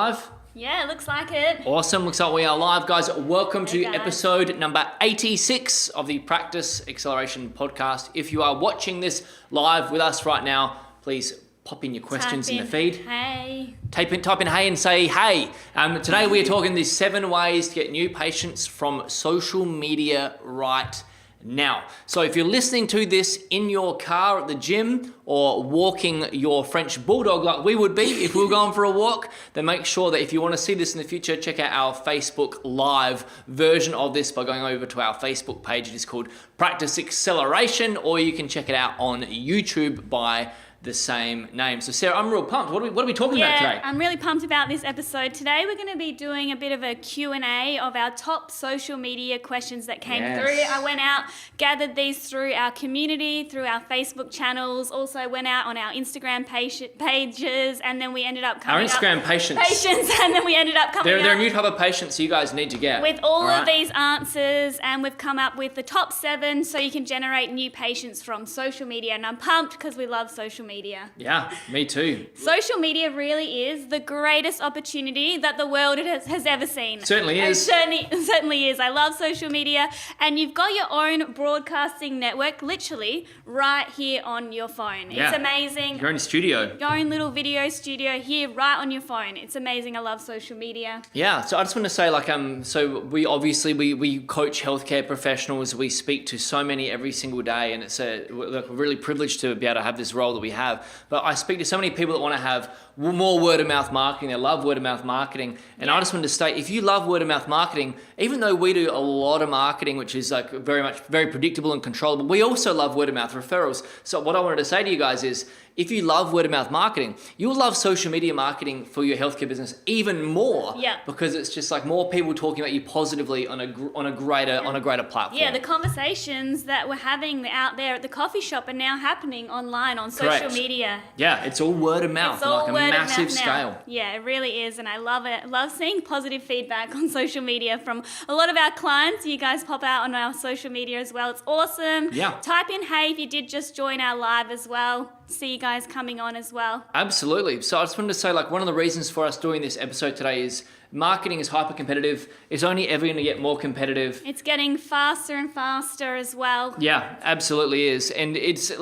live? Yeah, looks like it. Awesome. Looks like we are live, guys. Welcome to guys. episode number 86 of the Practice Acceleration podcast. If you are watching this live with us right now, please pop in your questions in the feed. Hey. Type in hey and say hey. Today we are talking these 7 ways to get new patients from social media right now. So if you're listening to this in your car at the gym or walking your French bulldog like we would be if we were going for a walk, then make sure that if you want to see this in the future, check out our Facebook Live version of this by going over to our Facebook page. It is called Practice Acceleration, or you can check it out on YouTube by the same name. So Sarah, I'm real pumped. What are we talking about today? I'm really pumped about this episode. Today we're going to be doing a bit of a Q&A of our top social media questions that came through. I went out, gathered these through our community, through our Facebook channels, also went out on our Instagram pages, and then we ended up coming Our Instagram patients, and then we ended up coming they're a new type of patients you guys need to get. With all of these answers, and we've come up with the top 7 so you can generate new patients from social media. And I'm pumped because we love social media. Yeah, me too. Social media really is the greatest opportunity that the world has ever seen. Certainly is. It certainly is. I love social media, and you've got your own broadcasting network literally right here on your phone. Yeah. It's amazing. Your own studio. Your own little video studio here right on your phone. It's amazing. I love social media. Yeah, so I just want to say, so we obviously we coach healthcare professionals. We speak to so many every single day, and we're really privileged to be able to have this role that we have. But I speak to so many people that want to have more word of mouth marketing. They love word of mouth marketing, and I just wanted to state, if you love word of mouth marketing, even though we do a lot of marketing, which is very predictable and controllable, we also love word of mouth referrals. So what I wanted to say to you guys is, if you love word of mouth marketing, you'll love social media marketing for your healthcare business even more. Yeah. Because it's just like more people talking about you positively on a greater platform. Yeah, the conversations that we're having out there at the coffee shop are now happening online on social media. Yeah, it's all word of mouth on a massive scale. Yeah, it really is, and I love it. I love seeing positive feedback on social media from a lot of our clients. You guys pop out on our social media as well. It's awesome. Yeah. Type in hey if you did just join our live as well. See you guys coming on as well. Absolutely. So I just wanted to say, one of the reasons for us doing this episode today is marketing is hyper competitive. It's only ever going to get more competitive. It's getting faster and faster as well. Yeah, absolutely is. And it's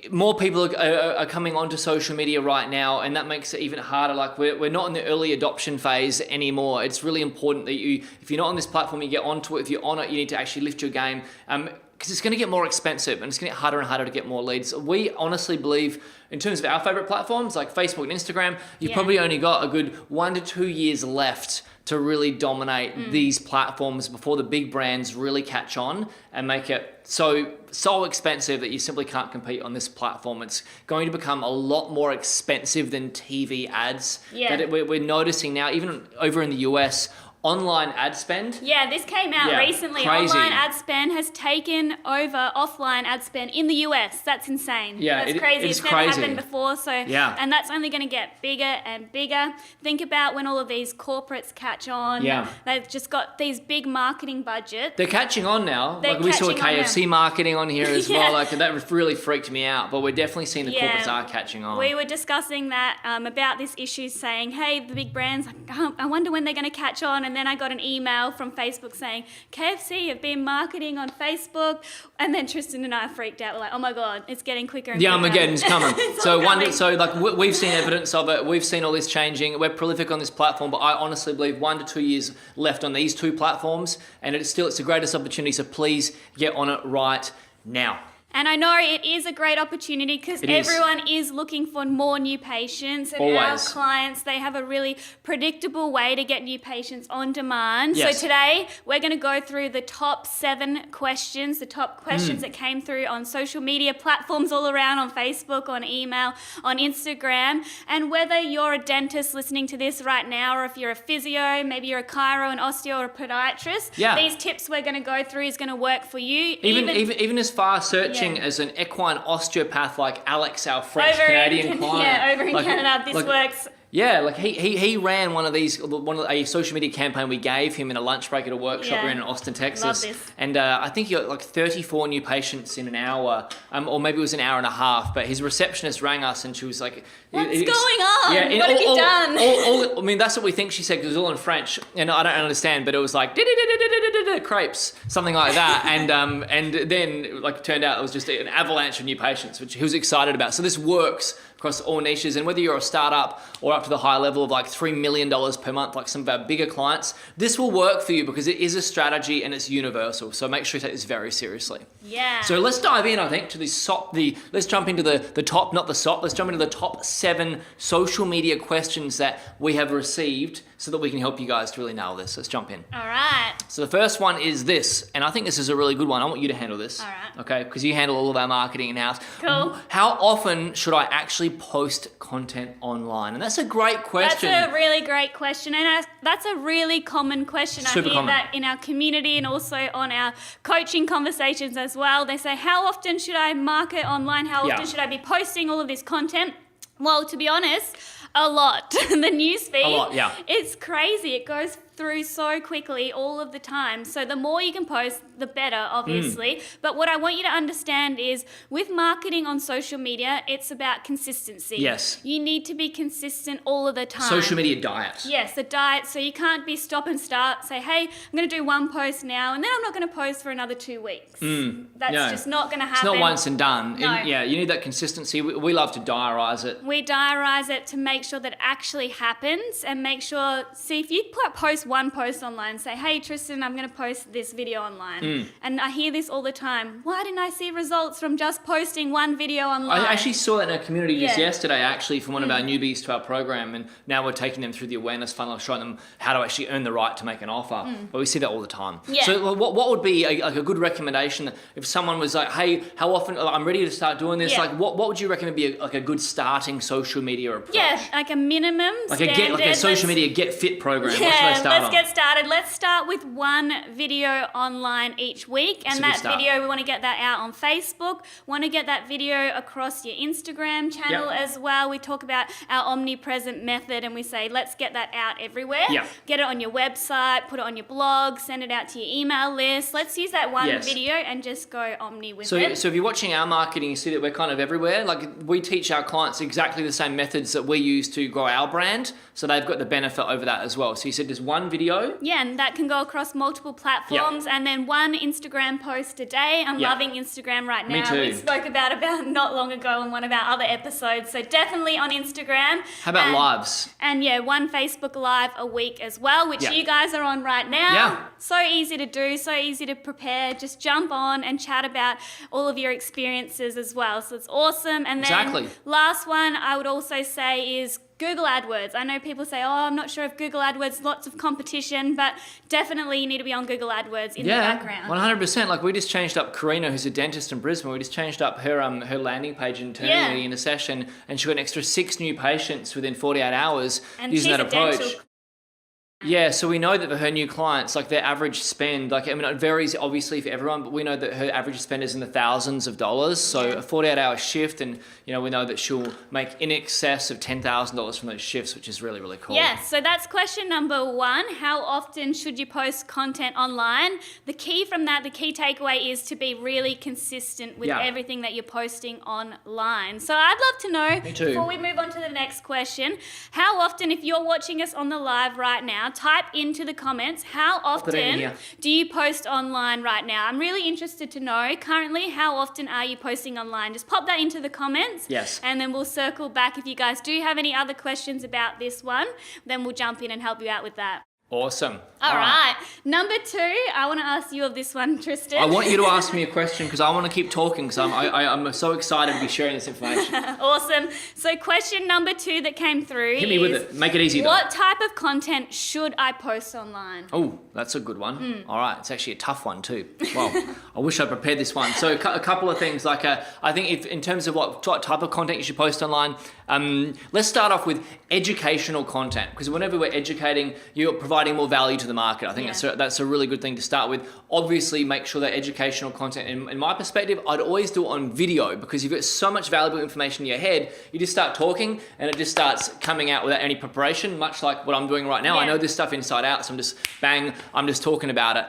more people are coming onto social media right now, and that makes it even harder. We're not in the early adoption phase anymore. It's really important that if you're not on this platform, you get onto it. If you're on it, you need to actually lift your game. Because it's going to get more expensive, and it's going to get harder and harder to get more leads. We honestly believe, in terms of our favorite platforms like Facebook and Instagram, you've probably only got a good 1 to 2 years left to really dominate these platforms before the big brands really catch on and make it so expensive that you simply can't compete on this platform. It's going to become a lot more expensive than TV ads. Yeah. That we're noticing now, even over in the US, online ad spend. Yeah, this came out recently. Crazy. Online ad spend has taken over offline ad spend in the US. That's insane. Yeah, that's crazy. It's never happened before. And that's only going to get bigger and bigger. Think about when all of these corporates catch on. Yeah. They've just got these big marketing budgets. They're catching on now. We saw KFC marketing on here as well. That really freaked me out. But we're definitely seeing the corporates are catching on. We were discussing that about this issue, saying, hey, the big brands, I wonder when they're going to catch on. And then I got an email from Facebook saying, KFC have been marketing on Facebook. And then Tristan and I freaked out. We're like, oh my God, it's getting quicker and quicker. Armageddon's coming. We've seen evidence of it. We've seen all this changing. We're prolific on this platform, but I honestly believe 1 to 2 years left on these 2 platforms. And it's the greatest opportunity. So please get on it right now. And I know it is a great opportunity because everyone is looking for more new patients. And our clients, they have a really predictable way to get new patients on demand. Yes. So today, we're going to go through the top 7 questions, the top questions that came through on social media platforms all around, on Facebook, on email, on Instagram. And whether you're a dentist listening to this right now, or if you're a physio, maybe you're a chiro, an osteo, or a podiatrist, these tips we're going to go through is going to work for you. Even as far searching as an equine osteopath like Alex, our French Canadian client. Yeah, over in Canada, this works Yeah, like he ran a social media campaign we gave him in a lunch break at a workshop we ran in Austin, Texas. Love this. And I think he got like 34 new patients in an hour, or maybe it was an hour and a half. But his receptionist rang us and she was like, "What's going on? Yeah, what have you done?" I mean, that's what we think she said because it was all in French, and I don't understand. But it was like crepes, something like that. And then like turned out it was just an avalanche of new patients, which he was excited about. So this works across all niches, and whether you're a startup or up to the high level of like $3 million per month, like some of our bigger clients, this will work for you because it is a strategy and it's universal. So make sure you take this very seriously. Yeah. So let's dive in, I think, to let's jump into the top, not the SOP, let's jump into the top 7 social media questions that we have received so that we can help you guys to really nail this. Let's jump in. All right. So the first one is this, and I think this is a really good one. I want you to handle this. All right. Okay, because you handle all of our marketing in-house. Cool. How often should I actually post content online? And that's a great question. That's a really great question, and that's a really common question. Super I hear common. that in our community and also on our coaching conversations as well. They say, how often should I market online? How often should I be posting all of this content? Well, to be honest, a lot. The newsfeed, A lot, yeah. It's crazy. It goes through so quickly all of the time. So the more you can post, the better, obviously. But what I want you to understand is with marketing on social media, it's about consistency. Yes. You need to be consistent all of the time. Social media diet. Yes, the diet. So you can't be stop and start, say, hey, I'm going to do one post now, and then I'm not going to post for another 2 weeks. That's just not going to happen. It's not once and done. No. Yeah, you need that consistency. We love to diarize it. We diarize it to make sure that it actually happens and make sure, see, if you post one post online, say, hey, Tristan, I'm going to post this video online. And I hear this all the time. Why didn't I see results from just posting one video online? I actually saw that in our community just yesterday, actually, from one of our newbies to our program. And now we're taking them through the awareness funnel, showing them how to actually earn the right to make an offer. But we see that all the time. Yeah. So what would be a good recommendation if someone was like, hey, how often, I'm ready to start doing this. Yeah. Like, what would you recommend be a good starting social media approach? Yeah, like a minimum standard. Like a social media get fit program. Yeah, what should I start on? get started. Let's start with one video online each week. And that video, we want to get that out on Facebook. Want to get that video across your Instagram channel as well. We talk about our omnipresent method and we say, let's get that out everywhere. Get it on your website, put it on your blog, send it out to your email list. Let's use that one video and just go omni with it. So if you're watching our marketing, you see that we're kind of everywhere. Like we teach our clients exactly the same methods that we use to grow our brand. So they've got the benefit over that as well. So you said there's one video. Yeah, and that can go across multiple platforms and then one Instagram post a day. I'm loving Instagram right now. Me too. We spoke about not long ago in one of our other episodes. So definitely on Instagram. How about lives? And one Facebook Live a week as well, which you guys are on right now. Yeah. So easy to do, so easy to prepare. Just jump on and chat about all of your experiences as well. So it's awesome. And then last one I would also say is Google AdWords. I know people say, I'm not sure if Google AdWords, lots of competition, but definitely you need to be on Google AdWords in the background. 100%. Like we just changed up Karina, who's a dentist in Brisbane. We just changed up her landing page internally in a session, and she got an extra 6 new patients within 48 hours using that approach. Yeah, so we know that for her new clients, like their average spend, like I mean, it varies obviously for everyone, but we know that her average spend is in the thousands of dollars. So a 48-hour shift, and we know that she'll make in excess of $10,000 from those shifts, which is really, really cool. Yes, so that's question number 1. How often should you post content online? The key from that, the key takeaway is to be really consistent with everything that you're posting online. So I'd love to know, before we move on to the next question, how often, if you're watching us on the live right now, type into the comments, how often do you post online right now? I'm really interested to know, currently, how often are you posting online? Just pop that into the comments. Yes. And then we'll circle back. If you guys do have any other questions about this one, then we'll jump in and help you out with that. Awesome. All right. Number 2, I want to ask you of this one, Tristan. I want you to ask me a question because I want to keep talking because I'm so excited to be sharing this information. Awesome. So question number 2 that came through Hit me with it. Make it easy. What type of content should I post online? Oh, that's a good one. All right. It's actually a tough one too. Well, I wish I prepared this one. So a couple of things. Like I think if in terms of what type of content you should post online, Let's start off with educational content, because whenever we're educating, you're providing more value to the market. I think that's a really good thing to start with. Obviously, make sure that educational content, in my perspective, I'd always do it on video, because you've got so much valuable information in your head, you just start talking and it just starts coming out without any preparation, much like what I'm doing right now. I know this stuff inside out, so I'm just talking about it.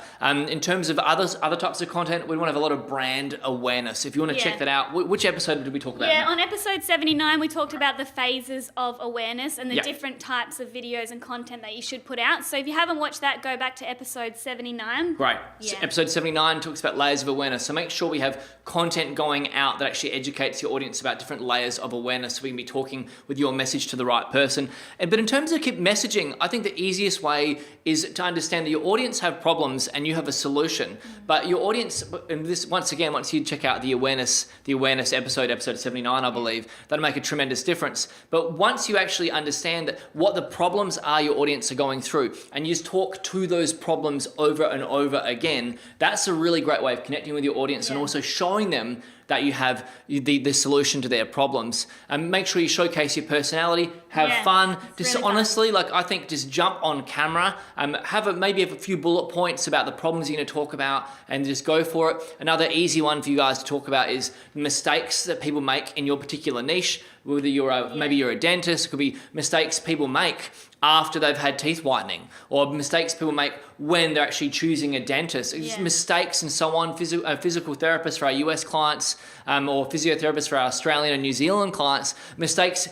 In terms of other types of content, we want to have a lot of brand awareness. If you want to check that out, which episode did we talk about? Yeah, on episode 79, we talked about the phases of awareness and the different types of videos and content that you should put out. So if you haven't watched that, go back to episode 79. Right. Yeah. So episode 79 talks about layers of awareness. So make sure we have content going out that actually educates your audience about different layers of awareness, so we can be talking with your message to the right person. But in terms of keep messaging, I think the easiest way is to understand that your audience have problems and you have a solution. But your audience, and this once you check out the awareness episode 79, I believe, that'll make a tremendous difference. But once you actually understand what the problems are your audience are going through, and you just talk to those problems over and over again, that's a really great way of connecting with your audience and also showing them that you have the solution to their problems. And make sure you showcase your personality, have fun. Just really honestly, fun. I think just jump on camera, maybe have a few bullet points about the problems you're going to talk about, and just go for it. Another easy one for you guys to talk about is mistakes that people make in your particular niche. Whether maybe you're a dentist, it could be mistakes people make after they've had teeth whitening, or mistakes people make when they're actually choosing a dentist. Mistakes and so on. Physical therapists for our US clients, or physiotherapists for our Australian and New Zealand clients. Mistakes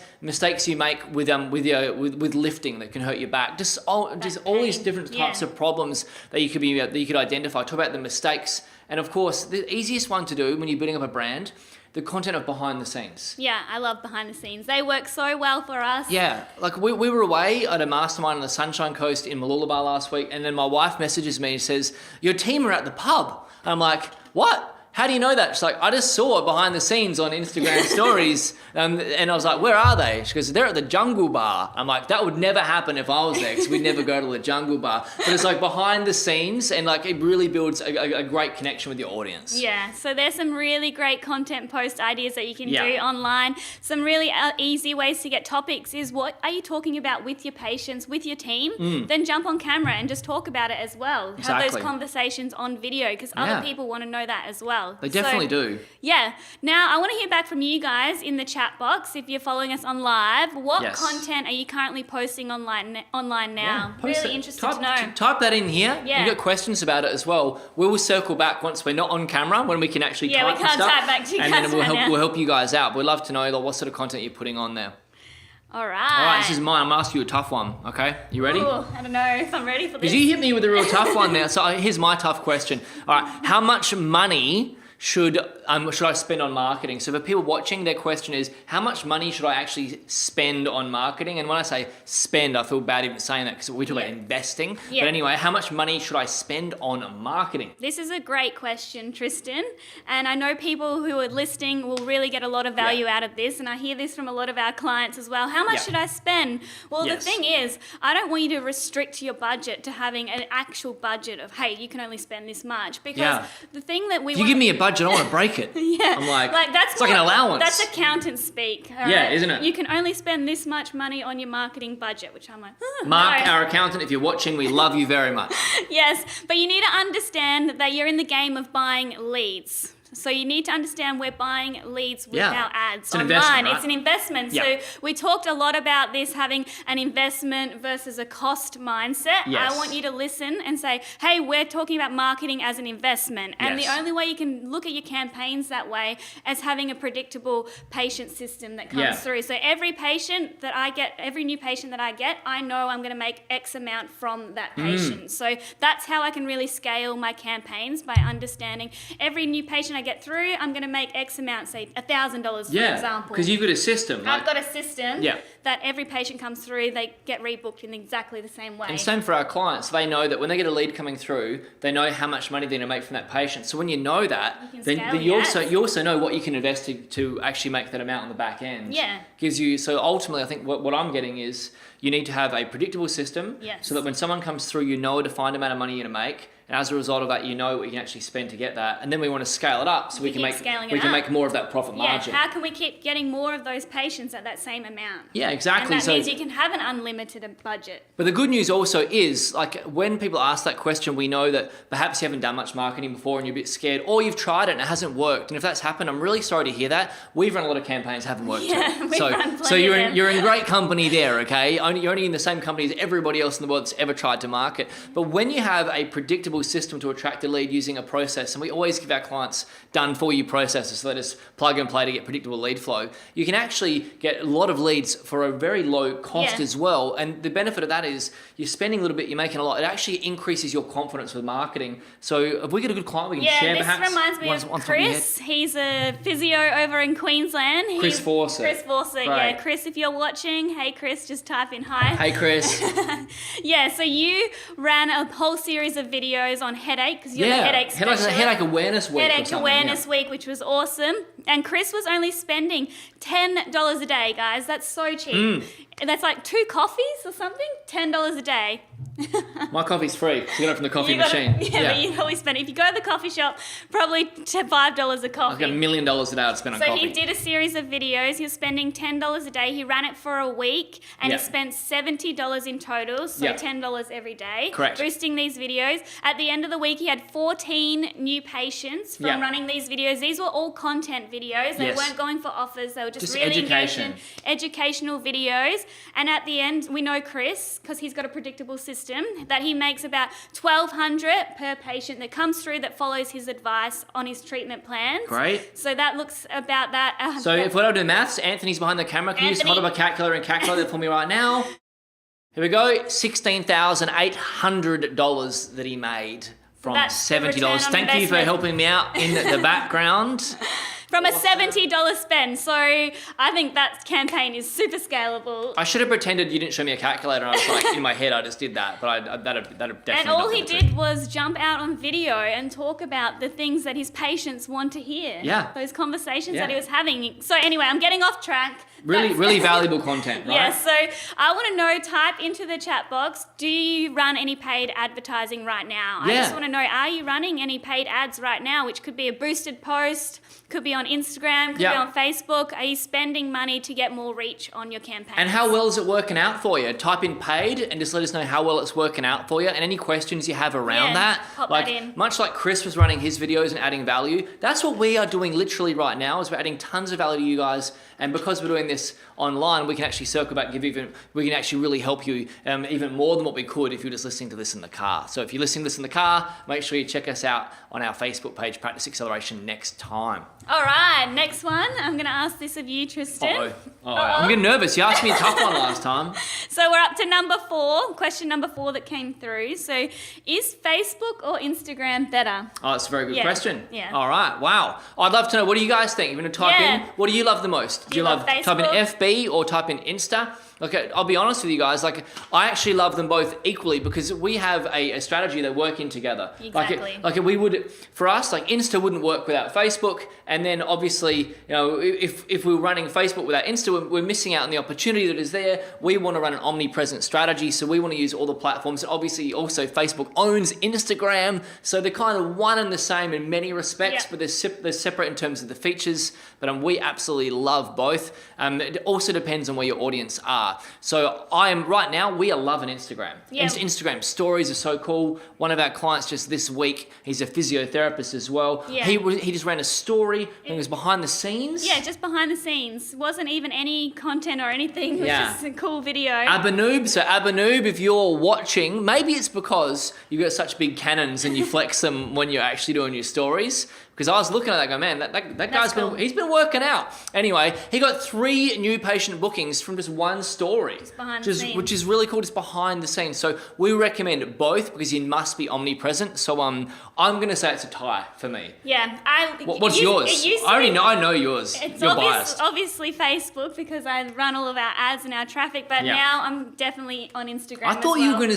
you make with lifting that can hurt your back. Just all these different types of problems that you could identify. Talk about the mistakes, and of course, the easiest one to do when you're building up a brand, the content of behind the scenes. Yeah, I love behind the scenes. They work so well for us. Yeah, we were away at a mastermind on the Sunshine Coast in Mooloolaba last week, and then my wife messages me and says, "Your team are at the pub." And I'm like, "What? How do you know that?" She's like, "I just saw it behind the scenes on Instagram stories." And I was like, "Where are they?" She goes, "They're at the Jungle Bar." I'm like, that would never happen if I was there, because we'd never go to the Jungle Bar. But it's behind the scenes, and it really builds a great connection with your audience. Yeah, so there's some really great content post ideas that you can do online. Some really easy ways to get topics is, what are you talking about with your patients, with your team? Then jump on camera and just talk about it as well. Exactly. Have those conversations on video, because other people want to know that as well. They definitely do. Yeah. Now, I want to hear back from you guys in the chat box. If you're following us on live, what content are you currently posting online now? Really interested to know. Type that in here. Yeah. You've got questions about it as well. We will circle back once we're not on camera, when we can actually type we can't stuff, type back to you guys. And then we'll help you guys out. We'd love to know what sort of content you're putting on there. All right, this is mine. I'm going to ask you a tough one, okay? You ready? Ooh, I don't know if I'm ready for this. Because you hit me with a real tough one there. So here's my tough question. All right, how much money should I spend on marketing? So for people watching, their question is, how much money should I actually spend on marketing? And when I say spend, I feel bad even saying that, because we talk about investing. But anyway, how much money should I spend on marketing? This is a great question, Tristan. And I know people who are listening will really get a lot of value out of this. And I hear this from a lot of our clients as well. How much should I spend? Well, the thing is, I don't want you to restrict your budget to having an actual budget of, hey, you can only spend this much. Because the thing that you give me a budget, I want to break it. I'm like that's it's like an allowance. That's accountant speak. Yeah, isn't it? You can only spend this much money on your marketing budget, which I'm like, Mark, our accountant, if you're watching, we love you very much. Yes, but you need to understand that you're in the game of buying leads. So you need to understand we're buying leads with our ads online. Right? It's an investment. So we talked a lot about this having an investment versus a cost mindset. I want you to listen and say, hey, we're talking about marketing as an investment. And the only way you can look at your campaigns that way is having a predictable patient system that comes through. So every patient that I get, every new patient that I get, I know I'm going to make X amount from that patient. So that's how I can really scale my campaigns, by understanding every new patient I get through, I'm going to make X amount, say $1,000 for example. Because you've got a system. I've got a system that every patient comes through, they get rebooked in exactly the same way. And same for our clients. They know that when they get a lead coming through, they know how much money they're going to make from that patient. So when you know that, then you also know what you can invest to actually make that amount on the back end. Yeah. Gives you, so ultimately, I think what I'm getting is, you need to have a predictable system so that when someone comes through, you know a defined amount of money you're going to make. and as a result of that, you know what you can actually spend to get that, and then we want to scale it up so we can make more of that profit margin. How can we keep getting more of those patients at that same amount? Yeah, exactly. And that means you can have an unlimited budget. But the good news also is, like, when people ask that question, we know that perhaps you haven't done much marketing before and you're a bit scared, or you've tried it and it hasn't worked. And if that's happened, I'm really sorry to hear that. We've run a lot of campaigns that haven't worked too. So you're in great company there, okay? You're only in the same company as everybody else in the world that's ever tried to market. But when you have a predictable system to attract a lead using a process, and we always give our clients done-for-you processes, so they just plug and play to get predictable lead flow, you can actually get a lot of leads for a very low cost as well. And the benefit of that is you're spending a little bit, you're making a lot. It actually increases your confidence with marketing. So if we get a good client, we can share perhaps. This reminds me of Chris. He's a physio over in Queensland. Chris Fawcett. Chris Fawcett, right. Yeah. Chris, if you're watching, hey Chris, just type in hi. Hey Chris. Yeah, so you ran a whole series of videos on headache, because you're the headache specialist. Headache Awareness Week. Headache Awareness Week, which was awesome. And Chris was only spending $10 a day, guys. That's so cheap. That's like 2 coffees or something, $10 a day. My coffee's free. So you got it from the coffee machine. But you always spend it. If you go to the coffee shop, probably $5 a coffee. I've got $1 million a day to spend on coffee. So he did a series of videos. He was spending $10 a day. He ran it for a week, and he spent $70 in total, so $10 every day. Correct. Boosting these videos. At the end of the week, he had 14 new patients from running these videos. These were all content videos. They weren't going for offers. They were just really educational videos. And at the end, we know Chris, because he's got a predictable system, that he makes about $1,200 per patient that comes through that follows his advice on his treatment plans. Great. So that looks about that. So if we're able to do maths, Anthony's behind the camera. Can you just hold up a calculator and calculate it for me right now? Here we go. $16,800 that he made from $70. Thank you for helping me out in the background. From a $70 spend. So I think that campaign is super scalable. I should have pretended you didn't show me a calculator. And I was like, in my head, I just did that. But that'd definitely. And all he did was jump out on video and talk about the things that his patients want to hear. Yeah. Those conversations that he was having. So anyway, I'm getting off track. Really valuable content, right? Yeah, so I want to know, type into the chat box, do you run any paid advertising right now? I just want to know, are you running any paid ads right now, which could be a boosted post, could be on Instagram, could be on Facebook. Are you spending money to get more reach on your campaign? And how well is it working out for you? Type in paid and just let us know how well it's working out for you, and any questions you have around that. Pop that in. Much like Chris was running his videos and adding value, that's what we are doing literally right now, is we're adding tons of value to you guys. And because we're doing this online, we can actually circle back and we can actually really help you even more than what we could if you're just listening to this in the car. So if you're listening to this in the car, make sure you check us out on our Facebook page, Practice Acceleration, next time. All right, next one. I'm going to ask this of you, Tristan. I'm getting nervous. You asked me a tough one last time. So we're up to number 4, question number 4 that came through. So is Facebook or Instagram better? Oh, that's a very good question. Yeah. All right, wow. I'd love to know, what do you guys think? You're going to type in, what do you love the most? Do you love type in FB or type in Insta? Okay, I'll be honest with you guys, like, I actually love them both equally because we have a strategy that working together. Exactly. Like we would, for us, like Insta wouldn't work without Facebook, and then obviously, you know, if we were running Facebook without Insta, we're missing out on the opportunity that is there. We want to run an omnipresent strategy, so we want to use all the platforms. Obviously, also Facebook owns Instagram, so they're kind of one and the same in many respects, but they're separate in terms of the features, but we absolutely love both. It also depends on where your audience are. So right now, we are loving Instagram. Instagram stories are so cool. One of our clients just this week, he's a physiotherapist as well. He just ran a story, and it was behind the scenes. Yeah, just behind the scenes. Wasn't even any content or anything. It was just a cool video. Abanoob, so Abanoob, if you're watching, maybe it's because you got such big cannons and you flex them when you're actually doing your stories. Because I was looking at that guy, man, that guy's he's been working out. Anyway, he got 3 new patient bookings from just one story. Just behind the scenes. Which is really cool, just behind the scenes. So we recommend both because you must be omnipresent. So I'm going to say it's a tie for me. Yeah. What's yours? I know yours. You're biased. Obviously Facebook, because I run all of our ads and our traffic, but now I'm definitely on Instagram. I thought you were going to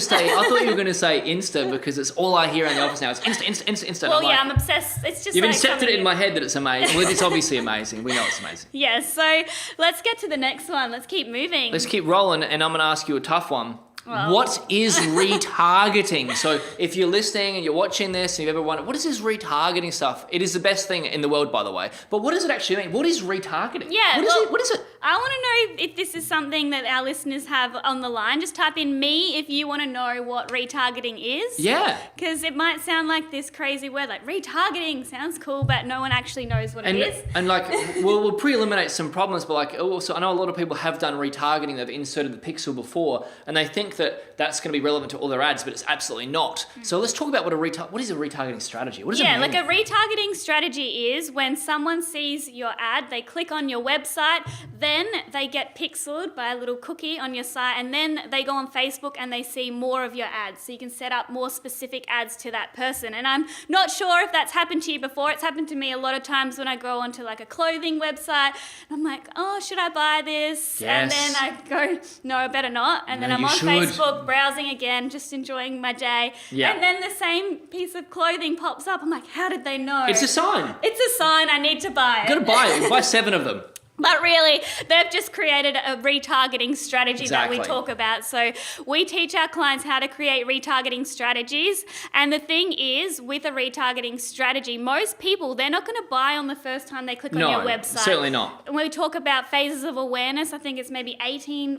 say Insta because it's all I hear in the office now. It's Insta. Well, I'm obsessed. It's just You've accepted it in my head that it's amazing. Well, it's obviously amazing. We know it's amazing. Yeah, so let's get to the next one. Let's keep moving. Let's keep rolling, and I'm going to ask you a tough one. What is retargeting? So if you're listening and you're watching this and you've ever wondered, what is this retargeting stuff? It is the best thing in the world, by the way. But what does it actually mean? What is retargeting? Yeah. What is it? I want to know if this is something that our listeners have on the line. Just type in me if you want to know what retargeting is. Yeah. Because it might sound like this crazy word, like retargeting sounds cool, but no one actually knows what it is. And like, we'll pre-eliminate some problems, but like also, I know a lot of people have done retargeting. They've inserted the pixel before, and they think that that's going to be relevant to all their ads, but it's absolutely not. So let's talk about what is a retargeting strategy? What does it mean? Like a retargeting strategy is when someone sees your ad, they click on your website, then they get pixeled by a little cookie on your site, and then they go on Facebook and they see more of your ads. So you can set up more specific ads to that person. And I'm not sure if that's happened to you before. It's happened to me a lot of times when I go onto like a clothing website. I'm like, oh, should I buy this? Yes. And then I go, no, I better not. And then I'm on Facebook browsing again, just enjoying my day. Yeah. And then the same piece of clothing pops up. I'm like, how did they know? It's a sign. It's a sign. I need to buy it. You've got to buy it. Buy 7 of them. But really, they've just created a retargeting strategy that we talk about. So we teach our clients how to create retargeting strategies. And the thing is, with a retargeting strategy, most people, they're not going to buy on the first time they click on your website. No, certainly not. When we talk about phases of awareness, I think it's maybe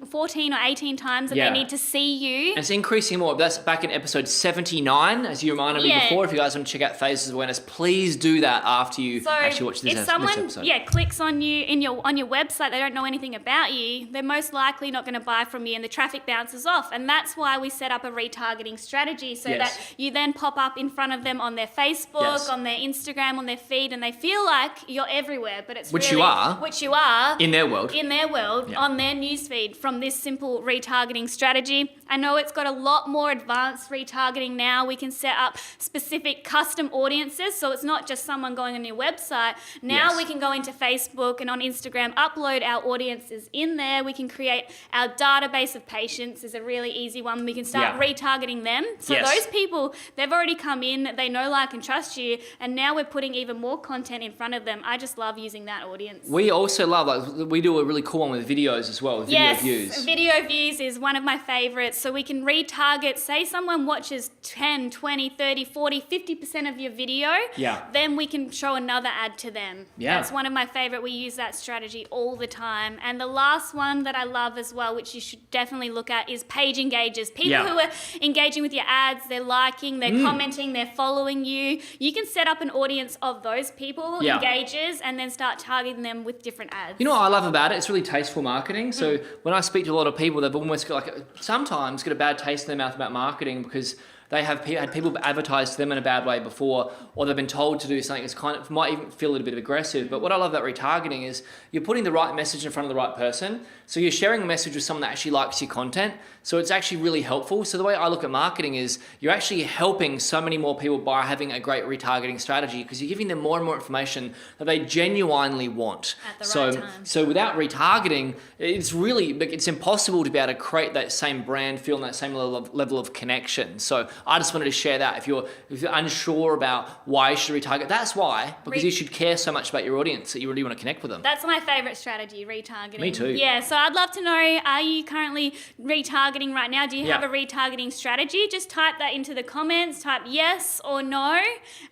14 or 18 times that they need to see you. And it's increasing more. That's back in episode 79, as you reminded me before. If you guys want to check out phases of awareness, please do that after you actually watch this episode. If someone clicks on you on your website, they don't know anything about you, they're most likely not going to buy from you, and the traffic bounces off. And that's why we set up a retargeting strategy so that you then pop up in front of them on their Facebook, on their Instagram, on their feed, and they feel like you're everywhere, but it's which you are in their world on their newsfeed from this simple retargeting strategy. I know it's got a lot more advanced retargeting now. We can set up specific custom audiences, so it's not just someone going on your website. Now we can go into Facebook and on Instagram, upload our audiences in there. We can create our database of patients is a really easy one. We can start retargeting them. So those people, they've already come in, they know, like, and trust you, and now we're putting even more content in front of them. I just love using that audience. We also love, like, we do a really cool one with videos as well, with video views. Video views is one of my favorites. So we can retarget, say someone watches 10, 20, 30, 40, 50% of your video, then we can show another ad to them. That's one of my favorite. We use that strategy all the time. And the last one that I love as well, which you should definitely look at, is page engagers. People who are engaging with your ads, they're liking, they're commenting, they're following you. You can set up an audience of those people, engagers, and then start targeting them with different ads. You know what I love about it? It's really tasteful marketing. So when I speak to a lot of people, they've almost got sometimes got a bad taste in their mouth about marketing because they have had people advertise to them in a bad way before, or they've been told to do something that's kind of might even feel a little bit aggressive. But what I love about retargeting is you're putting the right message in front of the right person. So you're sharing a message with someone that actually likes your content. So it's actually really helpful. So the way I look at marketing is you're actually helping so many more people by having a great retargeting strategy because you're giving them more and more information that they genuinely want. At the right time. So without retargeting, it's impossible to be able to create that same brand feel and that same level of connection. So I just wanted to share that. If you're unsure about why you should retarget, that's why, because you should care so much about your audience that you really want to connect with them. That's my favorite strategy, retargeting. Me too. Yeah, so I'd love to know, are you currently retargeting right now? Do you have a retargeting strategy? Just type that into the comments, type yes or no.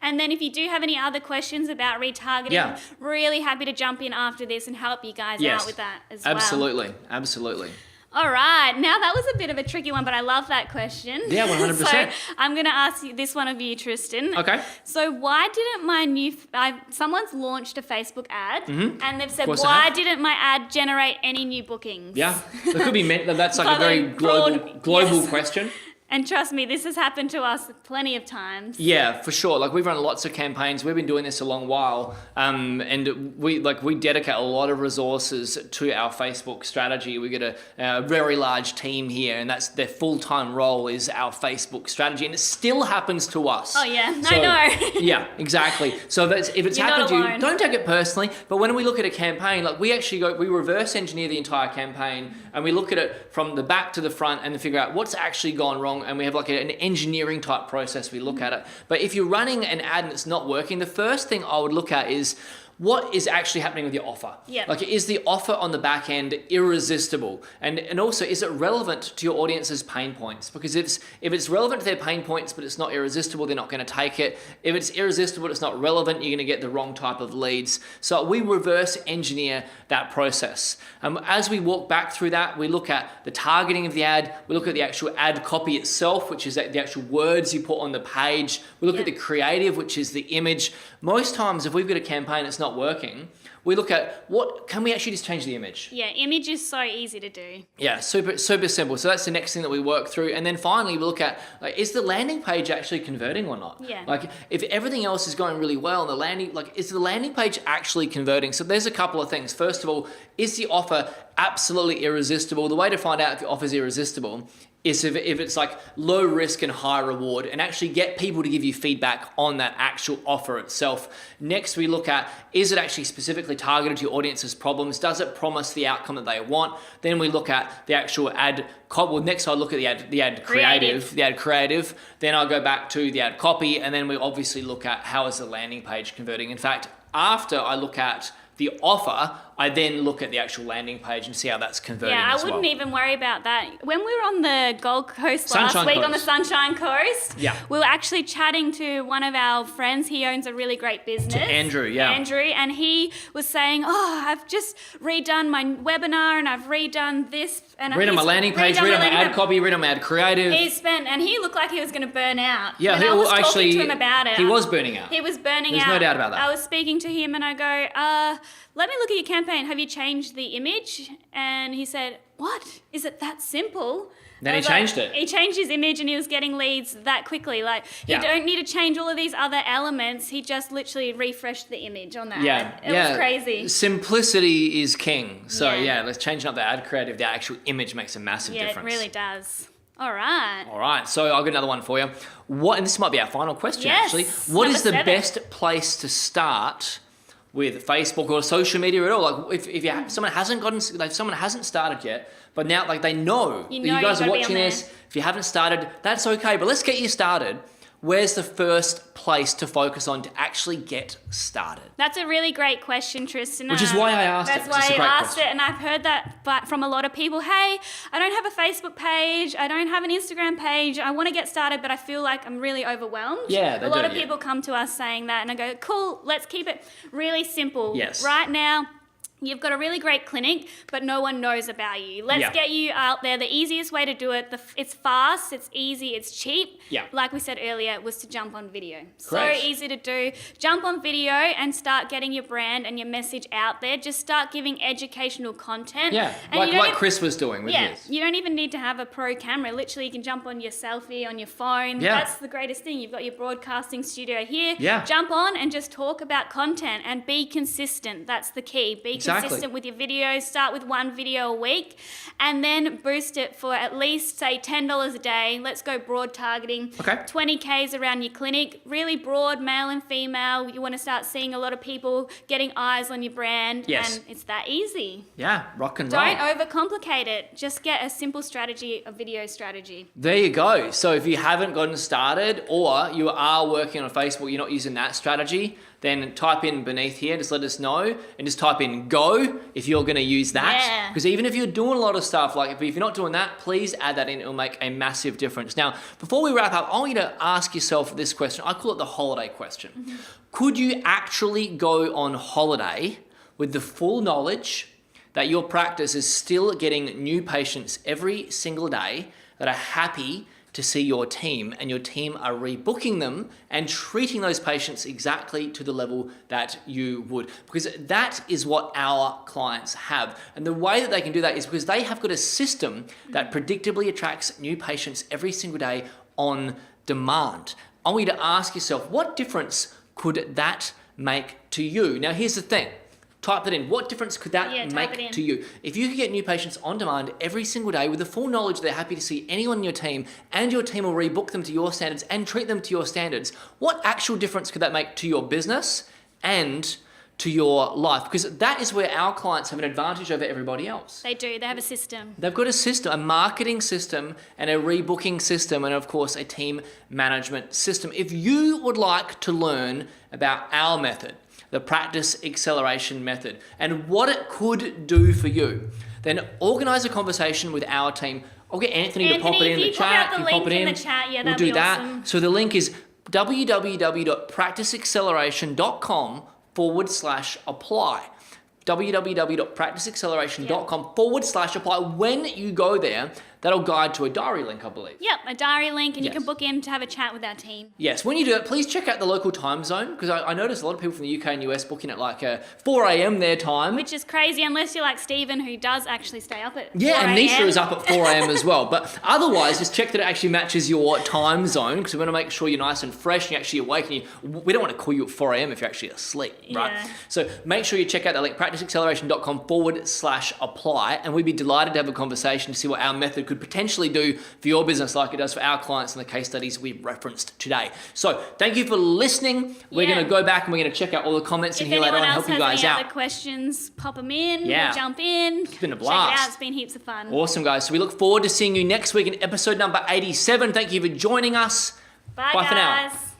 And then if you do have any other questions about retargeting, really happy to jump in after this and help you guys out with that as well. Absolutely. All right. Now, that was a bit of a tricky one, but I love that question. Yeah, 100%. So I'm going to ask you this one of you, Tristan. Okay. So why didn't someone's launched a Facebook ad and they've said, why didn't my ad generate any new bookings? Yeah. It could be meant that's like a very global question. And trust me, this has happened to us plenty of times. Yeah, for sure. Like, we've run lots of campaigns. We've been doing this a long while, and we dedicate a lot of resources to our Facebook strategy. We get a very large team here, and that's their full-time role is our Facebook strategy, and it still happens to us. Oh yeah, I know. Yeah, exactly. So if it's happened to you, don't take it personally. But when we look at a campaign, like we reverse engineer the entire campaign, and we look at it from the back to the front, and figure out what's actually gone wrong. And we have like an engineering type process we look at it. But if you're running an ad and it's not working, the first thing I would look at is what is actually happening with your offer? Yeah. Like, is the offer on the back end irresistible? And also, is it relevant to your audience's pain points? Because if it's relevant to their pain points, but it's not irresistible, they're not going to take it. If it's irresistible, it's not relevant, you're going to get the wrong type of leads. So we reverse engineer that process. As we walk back through that, we look at the targeting of the ad, we look at the actual ad copy itself, which is the actual words you put on the page. We look at the creative, which is the image. Most times, if we've got a campaign that's not working, we look at can we actually just change the image? Yeah, image is so easy to do. Yeah, super simple. So that's the next thing that we work through. And then finally, we look at, like, is the landing page actually converting or not? Yeah. Like, if everything else is going really well, and is the landing page actually converting? So there's a couple of things. First of all, is the offer absolutely irresistible? The way to find out if your offer is irresistible is if it's like low risk and high reward, and actually get people to give you feedback on that actual offer itself. Next, we look at, is it actually specifically targeted to your audience's problems? Does it promise the outcome that they want? Then we look at the actual ad copy. Well, next I look at the ad creative. Then I go back to the ad copy, and then we obviously look at how is the landing page converting. In fact, after I look at the offer, I then look at the actual landing page and see how that's converting as well. Yeah, I wouldn't even worry about that. When we were on the Gold Coast last week, on the Sunshine Coast, we were actually chatting to one of our friends. He owns a really great business. To Andrew, and he was saying, I've just redone my webinar and I've redone this. And redone my landing page, redone my ad copy, redone my ad creative. And he looked like he was going to burn out. Yeah, and I was talking to him about it. He was burning out. There's no doubt about that. I was speaking to him and I go, let me look at your campaign. Have you changed the image? And he said, what? Is it that simple? Then he changed it. He changed his image and he was getting leads that quickly. Like, you don't need to change all of these other elements. He just literally refreshed the image on that ad. It was crazy. Simplicity is king. So let's change up the ad creative. The actual image makes a massive difference. Yeah, it really does. All right. So I've got another one for you. And this might be our final question, actually. What is the best place to start with Facebook or social media at all? Like, if someone hasn't started yet, but now, like, they know that you guys are watching this. If you haven't started, that's okay. But let's get you started. Where's the first place to focus on to actually get started? That's a really great question, Tristan. Which is why I asked it. That's why I asked it, and I've heard that from a lot of people. Hey, I don't have a Facebook page. I don't have an Instagram page. I want to get started, but I feel like I'm really overwhelmed. Yeah, a lot of people come to us saying that, and I go, cool, let's keep it really simple. Yes. Right now, you've got a really great clinic, but no one knows about you. Let's get you out there. The easiest way to do it, it's fast, it's easy, it's cheap. Yeah. Like we said earlier, was to jump on video. Correct. So easy to do. Jump on video and start getting your brand and your message out there. Just start giving educational content. Yeah, and like Chris was doing with his. You don't even need to have a pro camera. Literally, you can jump on your selfie on your phone. Yeah. That's the greatest thing. You've got your broadcasting studio here. Yeah. Jump on and just talk about content and be consistent. That's the key. Be consistent with your videos. Start with one video a week and then boost it for at least, say, $10 a day. Let's go broad targeting. Okay. 20Ks around your clinic. Really broad, male and female. You want to start seeing a lot of people getting eyes on your brand. Yes. And it's that easy. Yeah, rock and roll. Don't overcomplicate it. Just get a simple strategy, a video strategy. There you go. So if you haven't gotten started or you are working on Facebook, you're not using that strategy, then type in beneath here, just let us know, and just type in go if you're going to use that. Because even if you're doing a lot of stuff, like if you're not doing that, please add that in. It'll make a massive difference. Now, before we wrap up, I want you to ask yourself this question. I call it the holiday question. Mm-hmm. Could you actually go on holiday with the full knowledge that your practice is still getting new patients every single day that are happy to see your team, and your team are rebooking them and treating those patients exactly to the level that you would? Because that is what our clients have. And the way that they can do that is because they have got a system that predictably attracts new patients every single day on demand. I want you to ask yourself, what difference could that make to you? Now, here's the thing. Type it in. What difference could that make to you? If you could get new patients on demand every single day with the full knowledge they're happy to see anyone in your team, and your team will rebook them to your standards and treat them to your standards, what actual difference could that make to your business and to your life? Because that is where our clients have an advantage over everybody else. They do. They have a system. They've got a system, a marketing system and a rebooking system, and of course a team management system. If you would like to learn about our method, the Practice Acceleration Method, and what it could do for you, then organize a conversation with our team. I'll get Anthony to pop it in the chat. If you pop in the chat, yeah, we'll do that. Awesome. So the link is www.practiceacceleration.com/apply. www.practiceacceleration.com/apply. When you go there, that'll guide to a diary link, I believe. Yep, a diary link, and Yes. you can book in to have a chat with our team. Yes, when you do it, please check out the local time zone, because I noticed a lot of people from the UK and US booking at like 4 a.m. their time. Which is crazy, unless you're like Stephen, who does actually stay up at 4 Yeah, and Nisha a.m. is up at 4 a.m. as well. But otherwise, just check that it actually matches your time zone, because we want to make sure you're nice and fresh and you're actually awake. And we don't want to call you at 4 a.m. if you're actually asleep, right? Yeah. So make sure you check out the link, practiceacceleration.com/apply, and we'd be delighted to have a conversation to see what our method could potentially do for your business like it does for our clients and the case studies we've referenced today. So thank you for listening. We're going to go back and we're going to check out all the comments in here later on and help you guys out. If anyone else has out. any other questions, pop them in. Yeah. We'll jump in. It's been a Check blast. it out. It's been heaps of fun. Awesome, guys. So we look forward to seeing you next week in episode number 87. Thank you for joining us. Bye Bye for now. guys.